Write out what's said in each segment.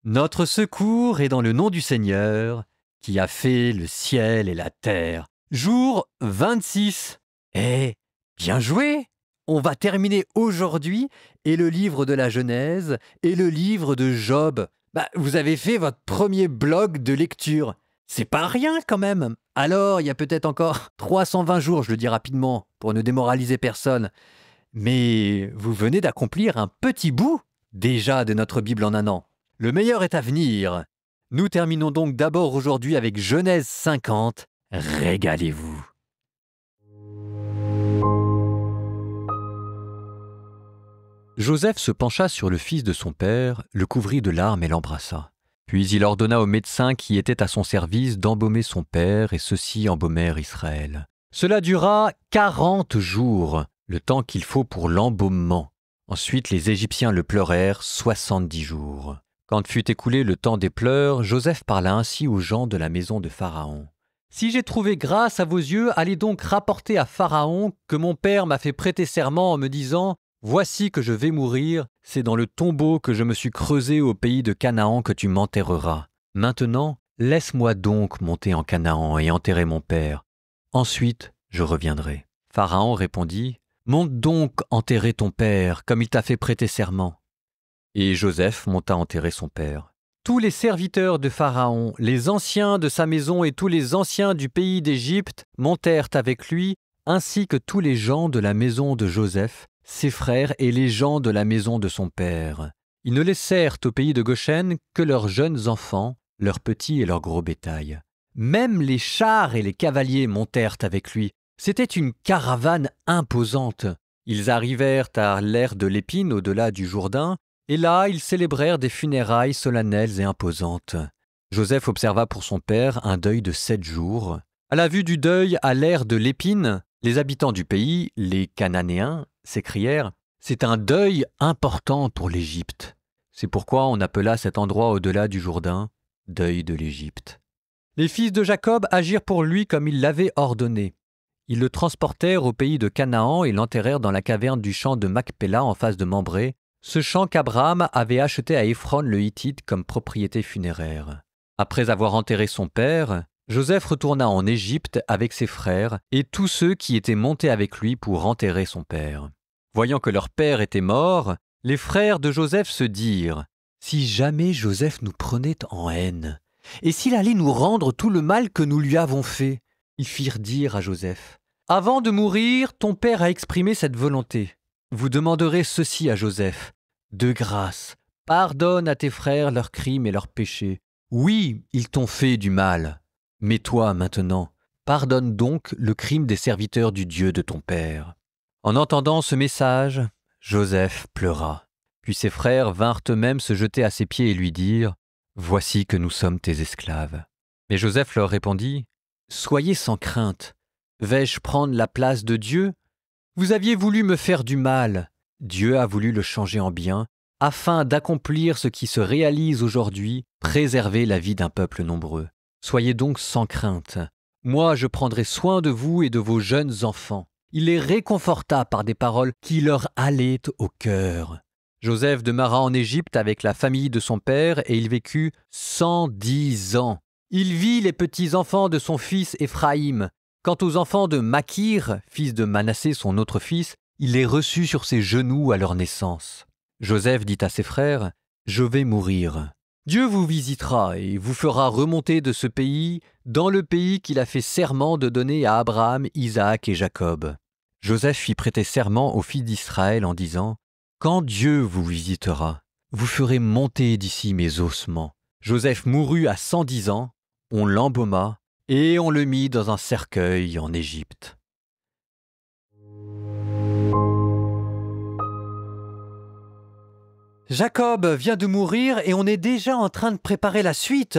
Notre secours est dans le nom du Seigneur, qui a fait le ciel et la terre. Jour 26. Eh, bien joué! On va terminer aujourd'hui et le livre de la Genèse et le livre de Job. Vous avez fait votre premier blog de lecture. C'est pas rien quand même. Alors, il y a peut-être encore 320 jours, je le dis rapidement, pour ne démoraliser personne. Mais vous venez d'accomplir un petit bout déjà de notre Bible en un an. Le meilleur est à venir. Nous terminons donc d'abord aujourd'hui avec Genèse 50. Régalez-vous. Joseph se pencha sur le fils de son père, le couvrit de larmes et l'embrassa. Puis il ordonna aux médecins qui étaient à son service d'embaumer son père, et ceux-ci embaumèrent Israël. Cela dura 40 jours, le temps qu'il faut pour l'embaumement. Ensuite les Égyptiens le pleurèrent 70 jours. Quand fut écoulé le temps des pleurs, Joseph parla ainsi aux gens de la maison de Pharaon. « Si j'ai trouvé grâce à vos yeux, allez donc rapporter à Pharaon que mon père m'a fait prêter serment en me disant « Voici que je vais mourir, c'est dans le tombeau que je me suis creusé au pays de Canaan que tu m'enterreras. Maintenant, laisse-moi donc monter en Canaan et enterrer mon père. Ensuite, je reviendrai. » Pharaon répondit « Monte donc enterrer ton père, comme il t'a fait prêter serment. » Et Joseph monta enterrer son père. Tous les serviteurs de Pharaon, les anciens de sa maison et tous les anciens du pays d'Égypte montèrent avec lui, ainsi que tous les gens de la maison de Joseph, ses frères et les gens de la maison de son père. Ils ne laissèrent au pays de Goshen que leurs jeunes enfants, leurs petits et leurs gros bétail. Même les chars et les cavaliers montèrent avec lui. C'était une caravane imposante. Ils arrivèrent à l'aire de l'Épine au-delà du Jourdain, et là, ils célébrèrent des funérailles solennelles et imposantes. Joseph observa pour son père un deuil de 7 jours. À la vue du deuil à l'aire de l'Épine, les habitants du pays, les Cananéens, s'écrièrent « C'est un deuil important pour l'Égypte. » C'est pourquoi on appela cet endroit au-delà du Jourdain « deuil de l'Égypte ». Les fils de Jacob agirent pour lui comme il l'avait ordonné. Ils le transportèrent au pays de Canaan et l'enterrèrent dans la caverne du champ de Macpéla en face de Mambré, ce champ qu'Abraham avait acheté à Éphron le Hittite comme propriété funéraire. Après avoir enterré son père, Joseph retourna en Égypte avec ses frères et tous ceux qui étaient montés avec lui pour enterrer son père. Voyant que leur père était mort, les frères de Joseph se dirent « Si jamais Joseph nous prenait en haine, et s'il allait nous rendre tout le mal que nous lui avons fait ?» Ils firent dire à Joseph « Avant de mourir, ton père a exprimé cette volonté. Vous demanderez ceci à Joseph. De grâce, pardonne à tes frères leurs crimes et leurs péchés. Oui, ils t'ont fait du mal. Mais toi, maintenant, pardonne donc le crime des serviteurs du Dieu de ton père. » En entendant ce message, Joseph pleura. Puis ses frères vinrent eux-mêmes se jeter à ses pieds et lui dirent « Voici que nous sommes tes esclaves. » Mais Joseph leur répondit « Soyez sans crainte. Vais-je prendre la place de Dieu ? Vous aviez voulu me faire du mal. Dieu a voulu le changer en bien, afin d'accomplir ce qui se réalise aujourd'hui, préserver la vie d'un peuple nombreux. Soyez donc sans crainte. Moi, je prendrai soin de vous et de vos jeunes enfants. » Il les réconforta par des paroles qui leur allaient au cœur. Joseph demeura en Égypte avec la famille de son père et il vécut 110 ans. Il vit les petits-enfants de son fils Éphraïm. Quant aux enfants de Makir, fils de Manassé son autre fils, il les reçut sur ses genoux à leur naissance. Joseph dit à ses frères « Je vais mourir. Dieu vous visitera et vous fera remonter de ce pays dans le pays qu'il a fait serment de donner à Abraham, Isaac et Jacob. » Joseph fit prêter serment aux fils d'Israël en disant « Quand Dieu vous visitera, vous ferez monter d'ici mes ossements. » Joseph mourut à 110 ans, on l'embauma et on le mit dans un cercueil en Égypte. Jacob vient de mourir et on est déjà en train de préparer la suite.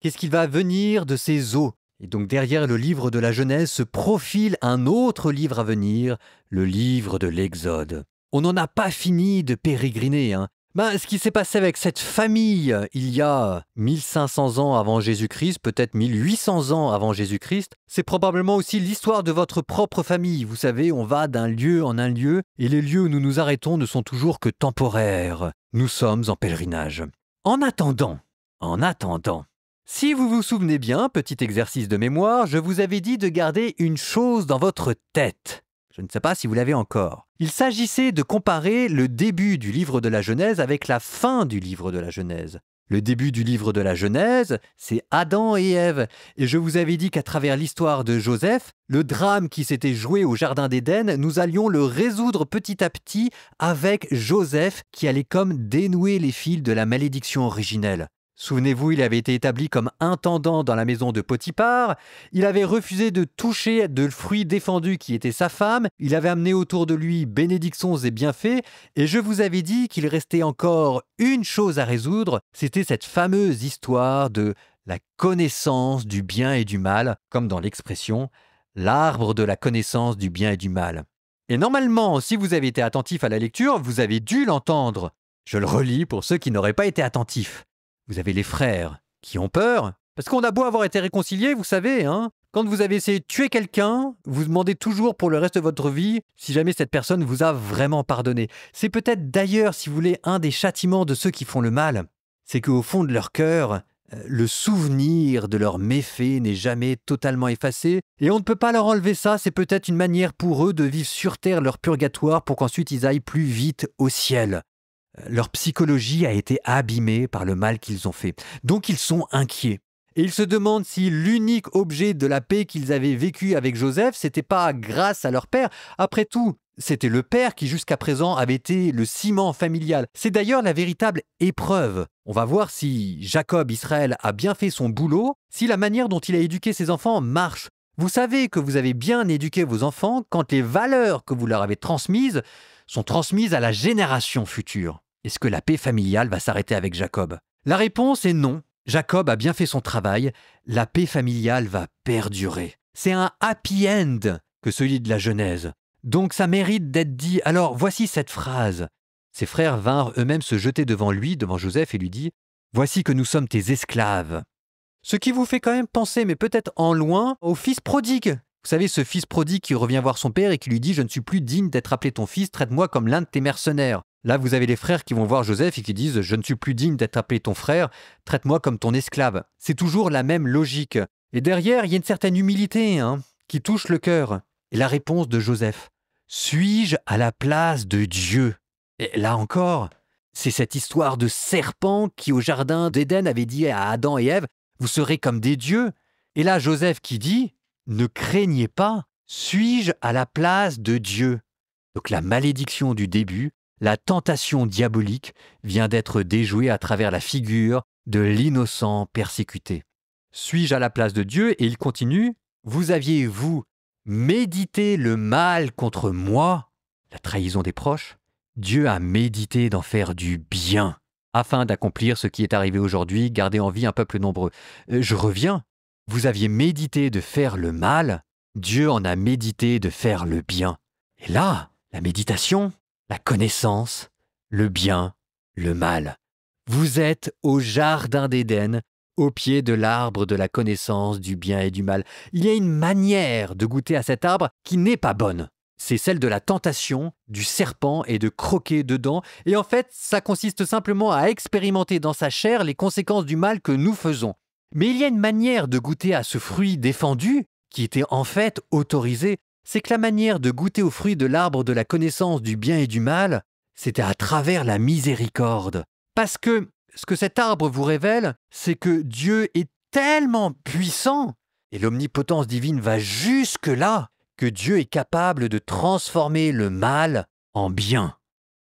Qu'est-ce qui va venir de ses os? Et donc derrière le livre de la Genèse se profile un autre livre à venir, le livre de l'Exode. On n'en a pas fini de pérégriner. Ce qui s'est passé avec cette famille il y a 1500 ans avant Jésus-Christ, peut-être 1800 ans avant Jésus-Christ, c'est probablement aussi l'histoire de votre propre famille. Vous savez, on va d'un lieu en un lieu et les lieux où nous nous arrêtons ne sont toujours que temporaires. Nous sommes en pèlerinage. En attendant, En attendant. Si vous vous souvenez bien, petit exercice de mémoire, je vous avais dit de garder une chose dans votre tête. Je ne sais pas si vous l'avez encore. Il s'agissait de comparer le début du livre de la Genèse avec la fin du livre de la Genèse. Le début du livre de la Genèse, c'est Adam et Ève. Et je vous avais dit qu'à travers l'histoire de Joseph, le drame qui s'était joué au Jardin d'Éden, nous allions le résoudre petit à petit avec Joseph qui allait comme dénouer les fils de la malédiction originelle. Souvenez-vous, il avait été établi comme intendant dans la maison de Potiphar, il avait refusé de toucher de fruits défendus qui était sa femme, il avait amené autour de lui bénédictions et bienfaits, et je vous avais dit qu'il restait encore une chose à résoudre, c'était cette fameuse histoire de la connaissance du bien et du mal, comme dans l'expression « l'arbre de la connaissance du bien et du mal ». Et normalement, si vous avez été attentif à la lecture, vous avez dû l'entendre. Je le relis pour ceux qui n'auraient pas été attentifs. Vous avez les frères qui ont peur, parce qu'on a beau avoir été réconciliés, vous savez, quand vous avez essayé de tuer quelqu'un, vous demandez toujours pour le reste de votre vie si jamais cette personne vous a vraiment pardonné. C'est peut-être d'ailleurs, si vous voulez, un des châtiments de ceux qui font le mal. C'est qu'au fond de leur cœur, le souvenir de leurs méfaits n'est jamais totalement effacé, et on ne peut pas leur enlever ça, c'est peut-être une manière pour eux de vivre sur terre leur purgatoire pour qu'ensuite ils aillent plus vite au ciel. Leur psychologie a été abîmée par le mal qu'ils ont fait. Donc ils sont inquiets. Et ils se demandent si l'unique objet de la paix qu'ils avaient vécu avec Joseph, c'était pas grâce à leur père. Après tout, c'était le père qui jusqu'à présent avait été le ciment familial. C'est d'ailleurs la véritable épreuve. On va voir si Jacob, Israël, a bien fait son boulot, si la manière dont il a éduqué ses enfants marche. Vous savez que vous avez bien éduqué vos enfants quand les valeurs que vous leur avez transmises sont transmises à la génération future. Est-ce que la paix familiale va s'arrêter avec Jacob? La réponse est non. Jacob a bien fait son travail. La paix familiale va perdurer. C'est un happy end que celui de la Genèse. Donc ça mérite d'être dit. Alors voici cette phrase. Ses frères vinrent eux-mêmes se jeter devant lui, devant Joseph, et lui dit « Voici que nous sommes tes esclaves. » Ce qui vous fait quand même penser, mais peut-être en loin, au fils prodigue. Vous savez, ce fils prodigue qui revient voir son père et qui lui dit « Je ne suis plus digne d'être appelé ton fils, traite-moi comme l'un de tes mercenaires. » Là, vous avez les frères qui vont voir Joseph et qui disent « Je ne suis plus digne d'être appelé ton frère, traite-moi comme ton esclave. » C'est toujours la même logique. Et derrière, il y a une certaine humilité qui touche le cœur. Et la réponse de Joseph « Suis-je à la place de Dieu ?» Et là encore, c'est cette histoire de serpent qui au jardin d'Éden avait dit à Adam et Ève « Vous serez comme des dieux. » Et là, Joseph qui dit « Ne craignez pas, suis-je à la place de Dieu ?» Donc la malédiction du début, la tentation diabolique vient d'être déjouée à travers la figure de l'innocent persécuté. Suis-je à la place de Dieu? Et il continue, vous aviez, vous, médité le mal contre moi, la trahison des proches. Dieu a médité d'en faire du bien, afin d'accomplir ce qui est arrivé aujourd'hui, garder en vie un peuple nombreux. Je reviens, vous aviez médité de faire le mal, Dieu en a médité de faire le bien. Et là, la méditation, la connaissance, le bien, le mal. Vous êtes au jardin d'Éden, au pied de l'arbre de la connaissance du bien et du mal. Il y a une manière de goûter à cet arbre qui n'est pas bonne. C'est celle de la tentation, du serpent et de croquer dedans. Et en fait, ça consiste simplement à expérimenter dans sa chair les conséquences du mal que nous faisons. Mais il y a une manière de goûter à ce fruit défendu, qui était en fait autorisé. C'est que la manière de goûter au fruit de l'arbre de la connaissance du bien et du mal, c'était à travers la miséricorde. Parce que ce que cet arbre vous révèle, c'est que Dieu est tellement puissant, et l'omnipotence divine va jusque-là, que Dieu est capable de transformer le mal en bien.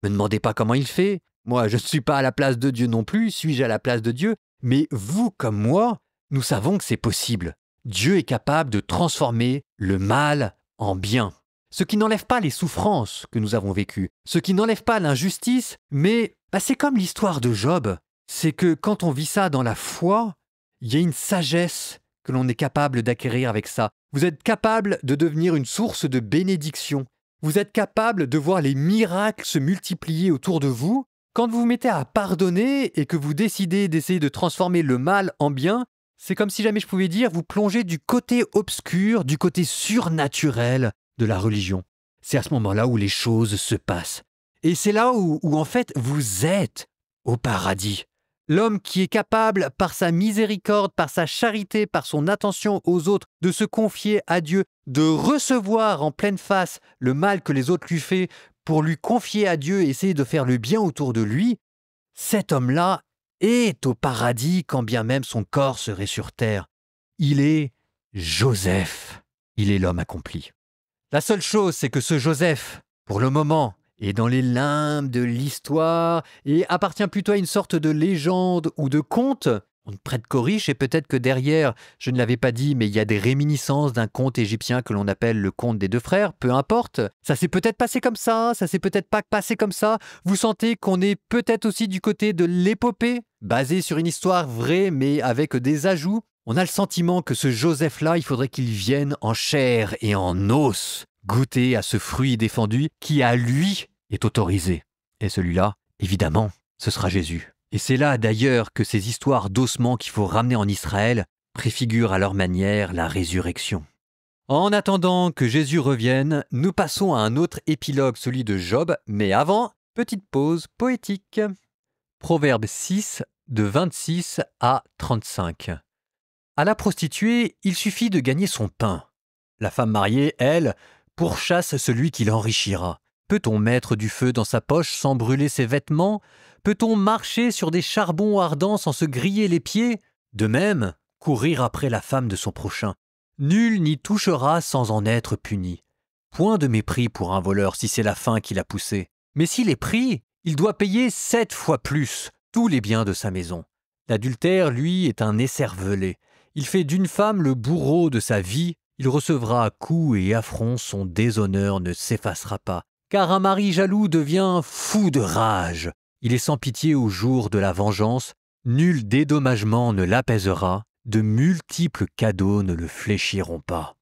Ne me demandez pas comment il fait. Moi, je ne suis pas à la place de Dieu non plus, suis-je à la place de Dieu? Mais vous, comme moi, nous savons que c'est possible. Dieu est capable de transformer le mal en bien. Ce qui n'enlève pas les souffrances que nous avons vécues, ce qui n'enlève pas l'injustice, mais c'est comme l'histoire de Job. C'est que quand on vit ça dans la foi, il y a une sagesse que l'on est capable d'acquérir avec ça. Vous êtes capable de devenir une source de bénédiction. Vous êtes capable de voir les miracles se multiplier autour de vous. Quand vous vous mettez à pardonner et que vous décidez d'essayer de transformer le mal en bien, c'est comme si jamais je pouvais dire, vous plongez du côté obscur, du côté surnaturel de la religion. C'est à ce moment-là où les choses se passent. Et c'est là où en fait vous êtes au paradis. L'homme qui est capable, par sa miséricorde, par sa charité, par son attention aux autres, de se confier à Dieu, de recevoir en pleine face le mal que les autres lui font pour lui confier à Dieu et essayer de faire le bien autour de lui, cet homme-là est au paradis quand bien même son corps serait sur terre. Il est Joseph. Il est l'homme accompli. La seule chose, c'est que ce Joseph, pour le moment, est dans les limbes de l'histoire et appartient plutôt à une sorte de légende ou de conte. On ne prête qu'aux riches et peut-être que derrière, je ne l'avais pas dit, mais il y a des réminiscences d'un conte égyptien que l'on appelle le conte des deux frères, peu importe. Ça s'est peut-être passé comme ça s'est peut-être pas passé comme ça. Vous sentez qu'on est peut-être aussi du côté de l'épopée, basée sur une histoire vraie mais avec des ajouts. On a le sentiment que ce Joseph-là, il faudrait qu'il vienne en chair et en os goûter à ce fruit défendu qui, à lui, est autorisé. Et celui-là, évidemment, ce sera Jésus. Et c'est là d'ailleurs que ces histoires d'ossements qu'il faut ramener en Israël préfigurent à leur manière la résurrection. En attendant que Jésus revienne, nous passons à un autre épilogue, celui de Job, mais avant, petite pause poétique. Proverbe 6, de 26 à 35. À la prostituée, il suffit de gagner son pain. La femme mariée, elle, pourchasse celui qui l'enrichira. Peut-on mettre du feu dans sa poche sans brûler ses vêtements? Peut-on marcher sur des charbons ardents sans se griller les pieds? De même, courir après la femme de son prochain. Nul n'y touchera sans en être puni. Point de mépris pour un voleur si c'est la faim qui l'a poussé. Mais s'il est pris, il doit payer 7 fois plus tous les biens de sa maison. L'adultère, lui, est un écervelé. Il fait d'une femme le bourreau de sa vie. Il recevra coups et affronts, son déshonneur ne s'effacera pas. Car un mari jaloux devient fou de rage. Il est sans pitié au jour de la vengeance. Nul dédommagement ne l'apaisera. De multiples cadeaux ne le fléchiront pas.